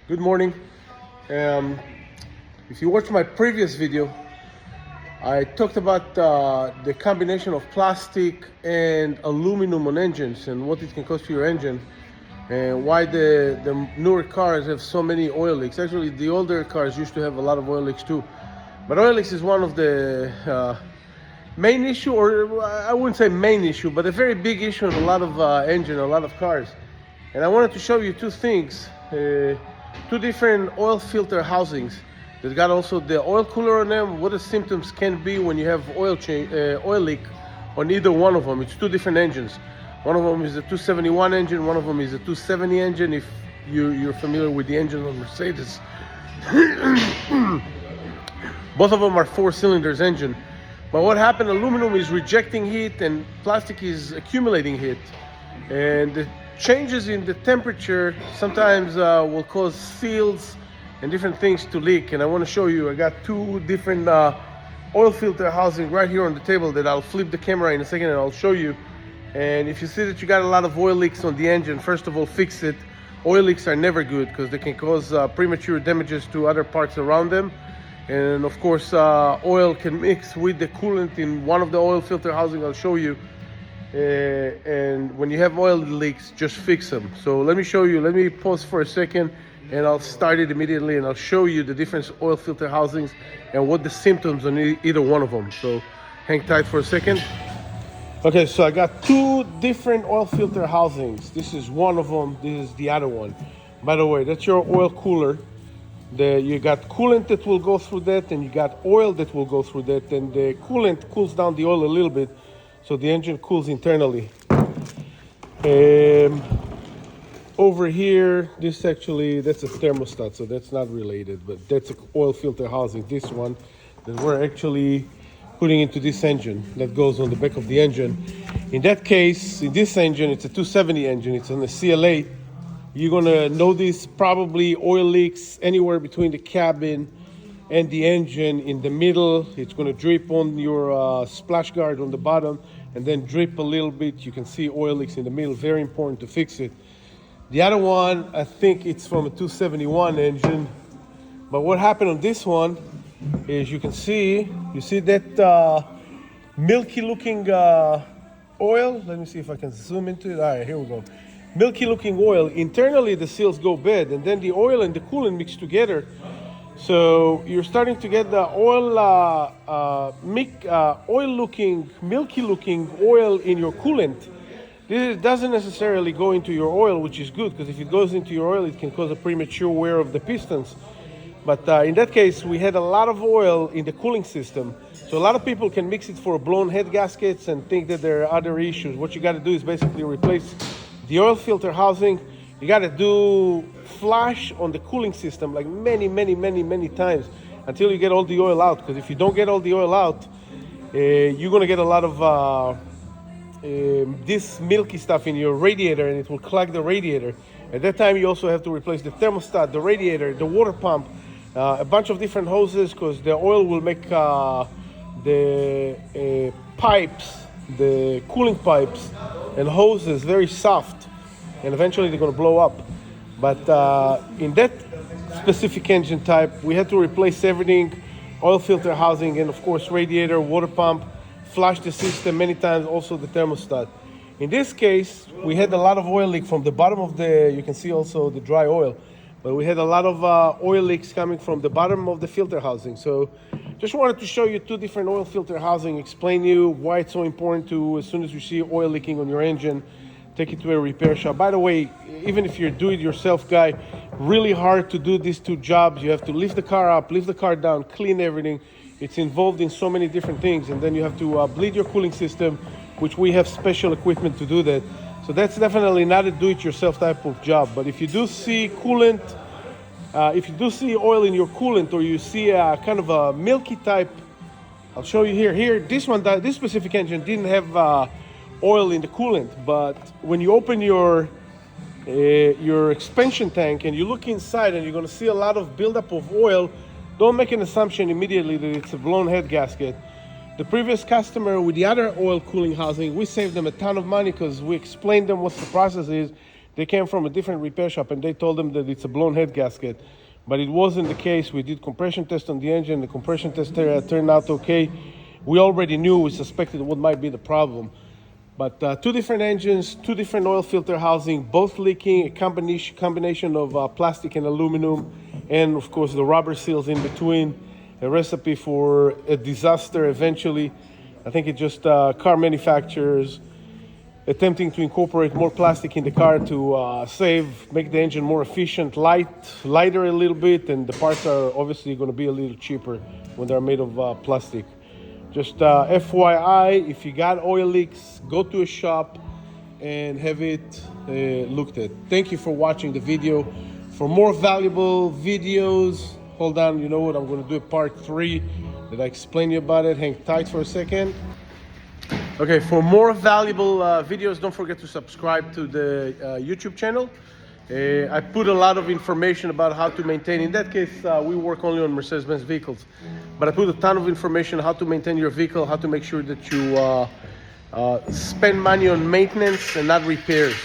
Good morning. If you watched my previous video, I talked about the combination of plastic and aluminum on engines and what it can cause to your engine, and why the newer cars have so many oil leaks. Actually, the older cars used to have a lot of oil leaks too. But oil leaks is one of the main issue, or I wouldn't say main issue, but a very big issue in a lot of a lot of cars. And I wanted to show you two things. Two different oil filter housings that got also the oil cooler on them, what the symptoms can be when you have oil leak on either one of them. It's two different engines. One of them is a 271 engine, one of them is a 270 engine, if you're familiar with the engine on Mercedes. Both of them are 4 cylinders engine. But what happened, aluminum is rejecting heat and plastic is accumulating heat. And the changes in the temperature sometimes will cause seals and different things to leak. And I want to show you, I got two different oil filter housing right here on the table that I'll flip the camera in a second and I'll show you. And if you see that you got a lot of oil leaks on the engine, first of all, fix it. Oil leaks are never good because they can cause premature damages to other parts around them. And of course, oil can mix with the coolant in one of the oil filter housing I'll show you. And when you have oil leaks, just fix them. So let me show you. Let me pause for a second and I'll start it immediately and I'll show you the different oil filter housings and what the symptoms on either one of them. So hang tight for a second. Okay, so I got two different oil filter housings. This is one of them, this is the other one. By the way, that's your oil cooler. You got coolant that will go through that, and you got oil that will go through that, and the coolant cools down the oil a little bit, so the engine cools internally. Over here, that's a thermostat, so that's not related, but that's an oil filter housing. This one that we're actually putting into this engine that goes on the back of the engine. In that case, in this engine, it's a 270 engine, it's on the CLA. You're gonna notice probably oil leaks anywhere between the cabin and the engine. In the middle, it's gonna drip on your splash guard on the bottom and then drip a little bit. You can see oil leaks in the middle, very important to fix it. The other one, I think it's from a 271 engine, but what happened on this one is you see that milky looking oil. Let me see if I can zoom into it. All right, here we go. Milky looking oil. Internally the seals go bad, and then the oil and the coolant mix together, so you're starting to get the milky looking oil in your coolant. This doesn't necessarily go into your oil, which is good, because if it goes into your oil it can cause a premature wear of the pistons. But in that case, we had a lot of oil in the cooling system. So a lot of people can mix it for blown head gaskets and think that there are other issues. What you got to do is basically replace the oil filter housing. You got to do flush on the cooling system like many times until you get all the oil out. Because if you don't get all the oil out, you're going to get a lot of this milky stuff in your radiator, and it will clog the radiator. At that time, you also have to replace the thermostat, the radiator, the water pump, a bunch of different hoses, because the oil will make the pipes, the cooling pipes and hoses very soft, and eventually they're going to blow up. But in that specific engine type, we had to replace everything: oil filter housing, and of course radiator, water pump, flush the system many times, also the thermostat. In this case, we had a lot of oil leak from the bottom of you can see also the dry oil, but we had a lot of oil leaks coming from the bottom of the filter housing. So just wanted to show you two different oil filter housing, explain you why it's so important to, as soon as you see oil leaking on your engine, take it to a repair shop. By the way, even if you're do-it-yourself guy, really hard to do these two jobs. You have to lift the car up, lift the car down, clean everything. It's involved in so many different things, and then you have to bleed your cooling system, which we have special equipment to do that. So that's definitely not a do-it-yourself type of job. But if you do see coolant, if you do see oil in your coolant, or you see a kind of a milky type, I'll show you here. Here, this specific engine didn't have oil in the coolant, but when you open your expansion tank and you look inside, and you're going to see a lot of buildup of oil, don't make an assumption immediately that it's a blown head gasket. The previous customer with the other oil cooling housing, we saved them a ton of money because we explained them what the process is. They came from a different repair shop and they told them that it's a blown head gasket, but it wasn't the case. We did compression test on the engine. The compression test turned out okay. We already knew, we suspected what might be the problem. But two different engines, two different oil filter housing, both leaking, a combination of plastic and aluminum, and of course the rubber seals in between. A recipe for a disaster eventually. I think it's just car manufacturers attempting to incorporate more plastic in the car to make the engine more efficient, lighter a little bit, and the parts are obviously going to be a little cheaper when they're made of plastic. Just FYI, if you got oil leaks, go to a shop and have it looked at. Thank you for watching the video. For more valuable videos, hold on, you know what, I'm going to do a part 3 that I explain you about it. Hang tight for a second. Okay, for more valuable videos, don't forget to subscribe to the YouTube channel. I put a lot of information about how to maintain. In that case, we work only on Mercedes-Benz vehicles. But I put a ton of information on how to maintain your vehicle, how to make sure that you spend money on maintenance and not repairs.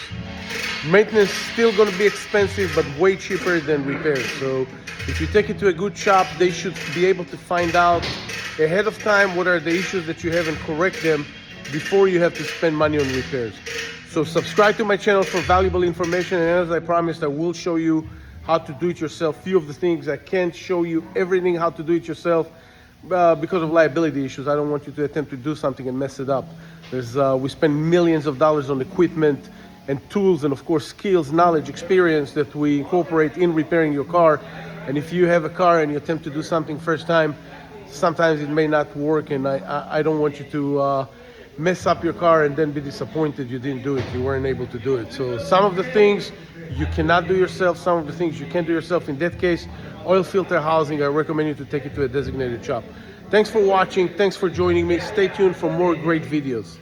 Maintenance is still going to be expensive, but way cheaper than repairs. So if you take it to a good shop, they should be able to find out ahead of time what are the issues that you have and correct them before you have to spend money on repairs. So subscribe to my channel for valuable information, and as I promised, I will show you how to do it yourself. Few of the things I can't show you everything how to do it yourself because of liability issues. I don't want you to attempt to do something and mess it up. We spend millions of dollars on equipment and tools, and of course skills, knowledge, experience that we incorporate in repairing your car. And if you have a car and you attempt to do something first time, sometimes it may not work, and I don't want you to mess up your car and then be disappointed you didn't do it, you weren't able to do it. So some of the things you cannot do yourself, some of the things you can do yourself. In that case, oil filter housing, I recommend you to take it to a designated shop. Thanks for watching, thanks for joining me. Stay tuned for more great videos.